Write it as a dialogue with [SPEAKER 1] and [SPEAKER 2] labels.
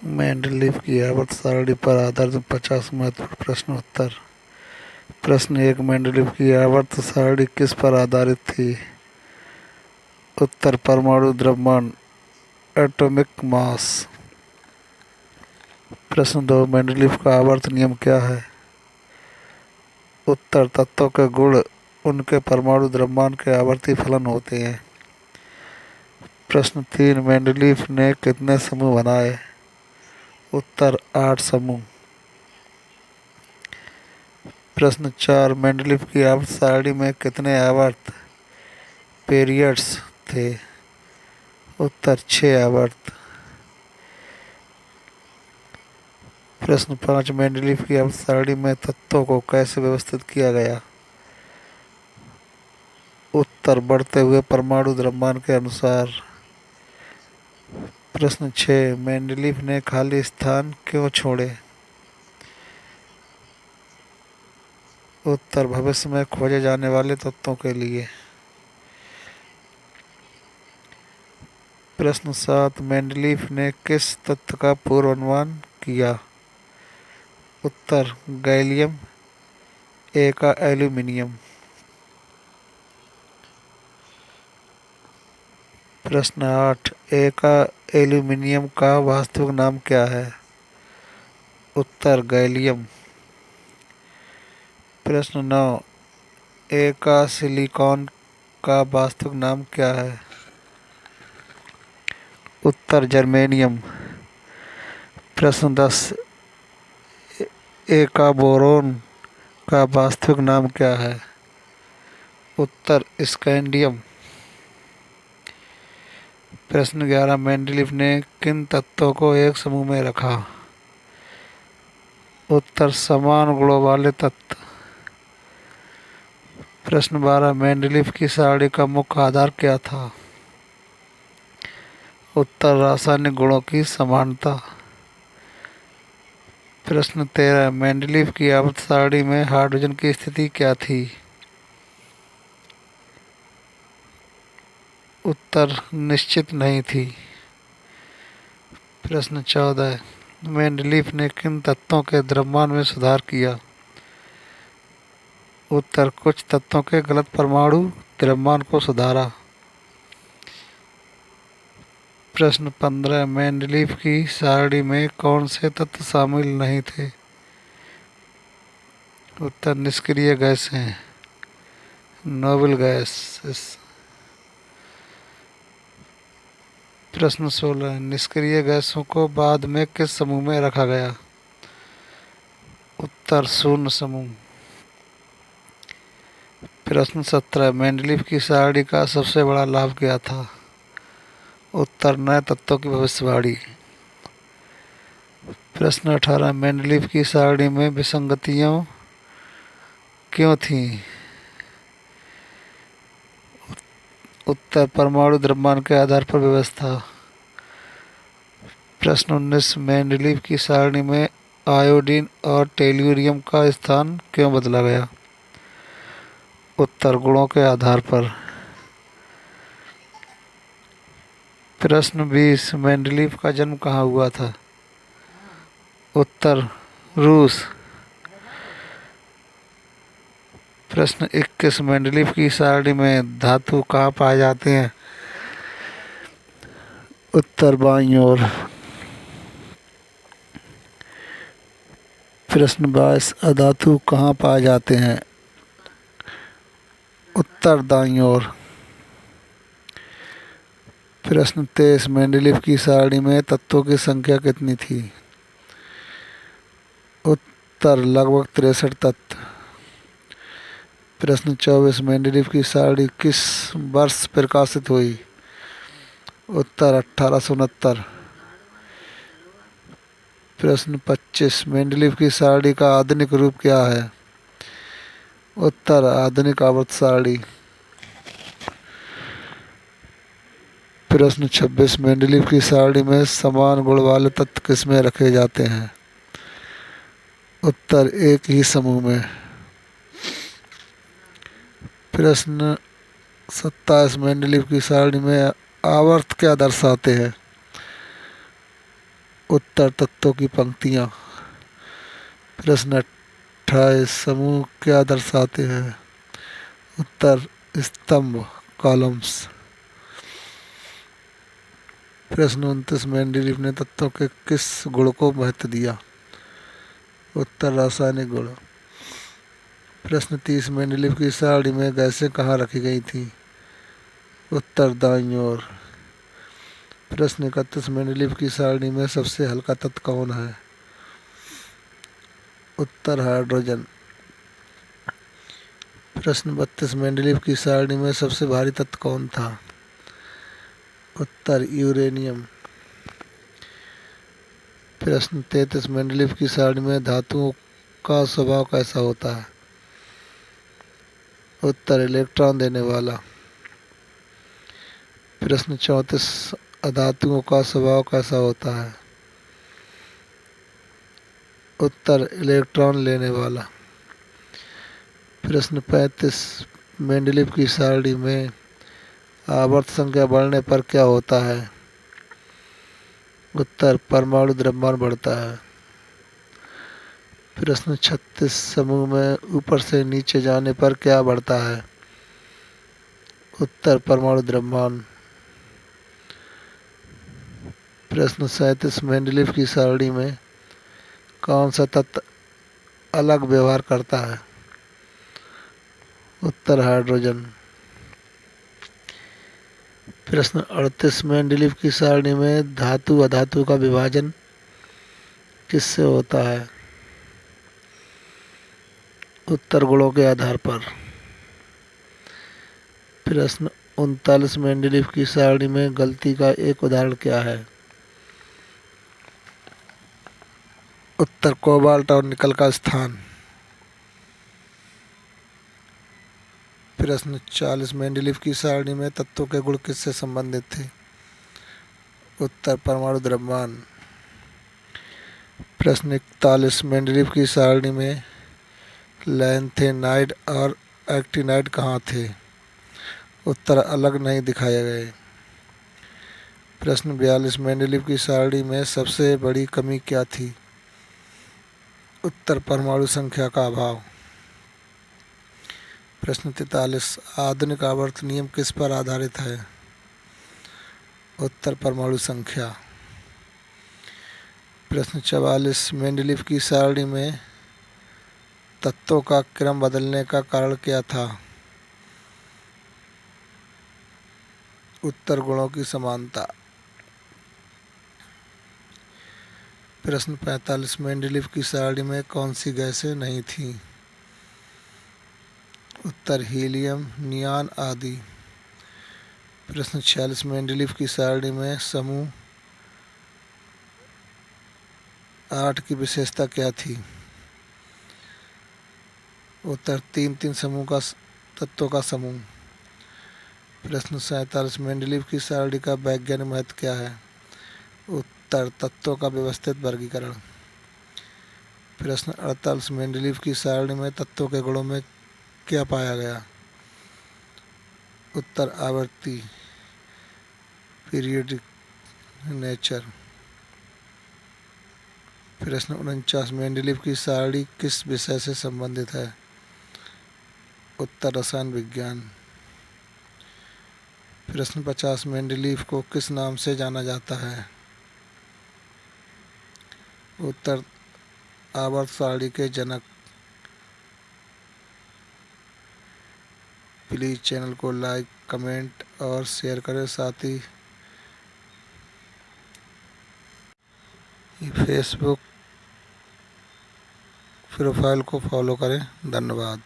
[SPEAKER 1] Mendeleev की आवर्त सारणी पर आधारित 50 महत्वपूर्ण प्रश्न उत्तर। प्रश्न 1, मेंडलीव की आवर्त सारणी किस पर आधारित थी? उत्तर, परमाणु द्रव्यमान, एटॉमिक मास। प्रश्न 2, मेंडलीव का आवर्त नियम क्या है? उत्तर, तत्वों के गुण उनके परमाणु द्रव्यमान के आवर्ती फलन होते हैं। प्रश्न 3, मेंडलीव ने कितने समूह बनाए? उत्तर, 8 समूह। प्रश्न 4, मेंडलीव की आवर्त सारणी में कितने आवर्त पीरियड्स थे? उत्तर, 6 आवर्त। प्रश्न 5, मेंडलीव की आवर्त सारणी में तत्वों को कैसे व्यवस्थित किया गया? उत्तर, बढ़ते हुए परमाणु द्रव्यमान के अनुसार। प्रश्न 6, मेंडलीव ने खाली स्थान क्यों छोड़े? उत्तर, भविष्य में खोजे जाने वाले तत्वों के लिए। प्रश्न 7, मेंडलीव ने किस तत्व का पूर्वानुमान किया? उत्तर, गैलियम ए का एल्यूमीनियम। प्रश्न 8, ए का एल्यूमीनियम का वास्तविक नाम क्या है? उत्तर, गैलियम। प्रश्न 9, ए का सिलिकॉन का वास्तविक नाम क्या है? उत्तर, जर्मेनियम। प्रश्न 10, ए का बोरोन का वास्तविक नाम क्या है? उत्तर, स्कैंडियम। प्रश्न 11, मेंडलीव ने किन तत्वों को एक समूह में रखा? उत्तर, समान गुणों वाले तत्व। प्रश्न 12, मेंडलीव की सारणी का मुख्य आधार क्या था? उत्तर, रासायनिक गुणों की समानता। प्रश्न 13, मेंडलीव की आवर्त सारणी में हाइड्रोजन की स्थिति क्या थी? उत्तर, निश्चित नहीं थी। प्रश्न 14, मेंडलीव ने किन तत्वों के द्रव्यमान में सुधार किया? उत्तर, कुछ तत्वों के गलत परमाणु द्रव्यमान को सुधारा। प्रश्न 15, मेंडलीव की सारणी में कौन से तत्व शामिल नहीं थे? उत्तर, निष्क्रिय गैसें, नोबल गैसेस। प्रश्न 16, निष्क्रिय गैसों को बाद में किस समूह में रखा गया? उत्तर, शून्य समूह। प्रश्न 17, मेंडलीव की सारणी का सबसे बड़ा लाभ क्या था? उत्तर, नए तत्वों की भविष्यवाणी। प्रश्न 18, मेंडलीव की सारणी में विसंगतियां क्यों थीं? उत्तर, परमाणु द्रव्यमान के आधार पर व्यवस्था। प्रश्न 19, मेंडलीव की सारणी में आयोडीन और टेल्यूरियम का स्थान क्यों बदला गया? उत्तर, गुणों के आधार पर। प्रश्न 20, मेंडलीव का जन्म कहाँ हुआ था? उत्तर, रूस। प्रश्न 21, मेंडलीव की सारणी में धातु कहाँ पाए जाते हैं? उत्तर, बाईं ओर। प्रश्न 22, अधातु कहाँ पाए जाते हैं? उत्तर, दाईं ओर। प्रश्न 23, मेंडलीव की सारणी में तत्वों की संख्या कितनी थी? उत्तर, लगभग 63 तत्व। प्रश्न 24, मेंडलीव की सारणी किस वर्ष प्रकाशित हुई? उत्तर, 1869। प्रश्न 25, मेंडलीव की सारणी का आधुनिक रूप क्या है? उत्तर, आधुनिक आवर्त सारणी। प्रश्न 26, मेंडलीव की सारणी में समान गुण वाले तत्व किसमें रखे जाते हैं? उत्तर, एक ही समूह में। प्रश्न 27, मेंडलीव की सारणी में आवर्त क्या दर्शाते हैं? उत्तर तत्वों की पंक्तियाँ। प्रश्न 28 समूह क्या दर्शाते हैं? उत्तर स्तंभ, कॉलम्स। प्रश्न 29 मेंडेलीव ने तत्वों के किस गुण को महत्व दिया? उत्तर रासायनिक गुण। प्रश्न 30 मेंडेलीव की सारणी में गैसें कहाँ रखी गई थी? उत्तर दाईं ओर। प्रश्न 31 मेंडेलीव की सारणी में सबसे हल्का तत्व कौन है? उत्तर हाइड्रोजन। प्रश्न 32 मेंडेलीव की सारणी में सबसे भारी तत्व कौन था? उत्तर यूरेनियम। प्रश्न 33 मेंडेलीव की सारणी में धातुओं का स्वभाव कैसा होता है? उत्तर इलेक्ट्रॉन देने वाला। प्रश्न 34 अधातुओं का स्वभाव कैसा होता है? उत्तर इलेक्ट्रॉन लेने वाला। प्रश्न 35 मेंडेलीव की सारणी में आवर्त संख्या बढ़ने पर क्या होता है? उत्तर परमाणु द्रव्यमान बढ़ता है। प्रश्न 36 समूह में ऊपर से नीचे जाने पर क्या बढ़ता है? उत्तर परमाणु द्रव्यमान। प्रश्न 37 मेंडेलीव की सारणी में कौन सा तत्व अलग व्यवहार करता है? उत्तर हाइड्रोजन। प्रश्न 38 मेंडेलीव की सारणी में धातु अधातु का विभाजन किससे होता है? उत्तर गुणों के आधार पर। प्रश्न 39 मेंडेलीव की सारणी में गलती का एक उदाहरण क्या है? उत्तर कोबाल्ट और निकल का स्थान। प्रश्न 40 मेंडेलीव की सारणी में तत्वों के गुण किससे संबंधित थे? उत्तर परमाणु द्रव्यमान। प्रश्न 41 मेंडेलीव की सारणी में लैंथेनाइड और एक्टिनाइड कहाँ थे? उत्तर अलग नहीं दिखाए गए। प्रश्न 42 मेंडेलीव की सारणी में सबसे बड़ी कमी क्या थी? उत्तर परमाणु संख्या का अभाव। प्रश्न 43 आधुनिक आवर्त नियम किस पर आधारित है? उत्तर परमाणु संख्या। प्रश्न 44 मेंडेलीव की सारणी में तत्वों का क्रम बदलने का कारण क्या था? उत्तर गुणों की समानता। प्रश्न 45 मेंडेलीव की सारणी में कौन सी गैसें नहीं थीं? उत्तर हीलियम, नियान आदि। प्रश्न 46 मेंडेलीव की सारणी में समूह 8 की विशेषता क्या थी? उत्तर 3-3 समूह का तत्वों का समूह। प्रश्न 47 मेंडेलीव की सारणी का वैज्ञानिक महत्व क्या है? उत्तर तत्वों का व्यवस्थित वर्गीकरण। प्रश्न 48 मेंडेलीव की सारणी में तत्वों के गुणों में क्या पाया गया? उत्तर आवृत्ति, पीरियडिक नेचर। प्रश्न 49 मेंडेलीव की सारणी किस विषय से संबंधित है? उत्तर रसायन विज्ञान। प्रश्न 50 मेंडेलीव को किस नाम से जाना जाता है? उत्तर आवर्त सारणी के जनक। प्लीज़ चैनल को लाइक, कमेंट और शेयर करें, साथ ही फेसबुक प्रोफाइल को फॉलो करें। धन्यवाद।